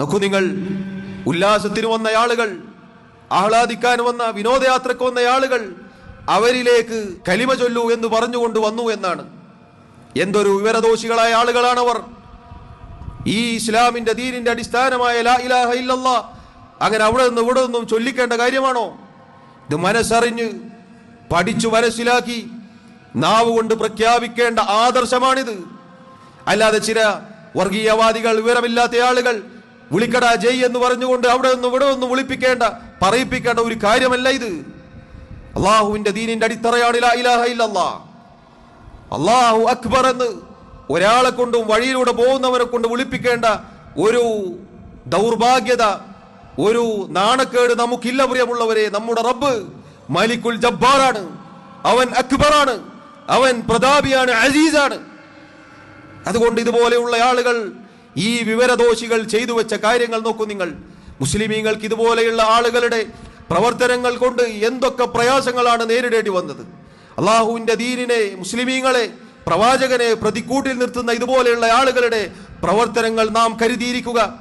നോക്കൂ നിങ്ങൾ, ഉല്ലാസത്തിന് വന്ന ആളുകൾ, ആഹ്ലാദിക്കാൻ വന്ന, വിനോദയാത്രക്ക് വന്ന ആളുകൾ അവരിലേക്ക് കലിമ ചൊല്ലൂ എന്ന് പറഞ്ഞുകൊണ്ട് വന്നു എന്നാണ്. എന്തൊരു വിവരദോഷികളായ ആളുകളാണവർ. ഈ ഇസ്ലാമിന്റെ ദീനിന്റെ അടിസ്ഥാനമായ ലാ ഇലാഹ ഇല്ലല്ലാഹ് അങ്ങനെ അവിടെ നിന്ന് ഇവിടെ നിന്നും ചൊല്ലിക്കേണ്ട കാര്യമാണോ? ഇത് മനസ്സറിഞ്ഞ് പഠിച്ചു മനസ്സിലാക്കി നാവ് കൊണ്ട് പ്രഖ്യാപിക്കേണ്ട ആദർശമാണിത്. അല്ലാതെ ചില വർഗീയവാദികൾ, വിവരമില്ലാത്ത ആളുകൾ വിളിക്കടാ ജയ് എന്ന് പറഞ്ഞുകൊണ്ട് അവിടെ നിന്നും ഇവിടെ നിന്നും പറയിപ്പിക്കേണ്ട ഒരു കാര്യമല്ല ഇത്. അള്ളാഹുവിന്റെ ദീനിന്റെ അടിത്തറയാണ് ലാ ഇലാഹ ഇല്ലല്ലാഹ്. അല്ലാഹു അക്ബർ എന്ന് ഒരാളെ കൊണ്ടും വഴിയിലൂടെ പോകുന്നവരെ കൊണ്ട് വിളിപ്പിക്കേണ്ട ഒരു ദൗർഭാഗ്യത, ഒരു നാണക്കേട് നമുക്കില്ല പ്രിയമുള്ളവരെ. നമ്മുടെ റബ്ബ് മലിക്കുൽ ജബ്ബാറാണ്, അവൻ അക്ബറാണ്, അവൻ പ്രതാപിയാണ്, അസീസാണ്. അതുകൊണ്ട് ഇതുപോലെയുള്ള ആളുകൾ, ഈ വിവരദോഷികൾ ചെയ്തു വെച്ച കാര്യങ്ങൾ നോക്കൂ നിങ്ങൾ. മുസ്ലിമീങ്ങൾക്ക് ഇതുപോലെയുള്ള ആളുകളുടെ പ്രവർത്തനങ്ങൾ കൊണ്ട് എന്തൊക്കെ പ്രയാസങ്ങളാണ് നേരിടേണ്ടി വന്നത്. അള്ളാഹുവിന്റെ ദീനിനെ, മുസ്ലിമീങ്ങളെ, പ്രവാചകനെ പ്രതിക്കൂട്ടിൽ നിർത്തുന്ന ഇതുപോലെയുള്ള ആളുകളുടെ പ്രവർത്തനങ്ങൾ നാം കരുതിയിരിക്കുക.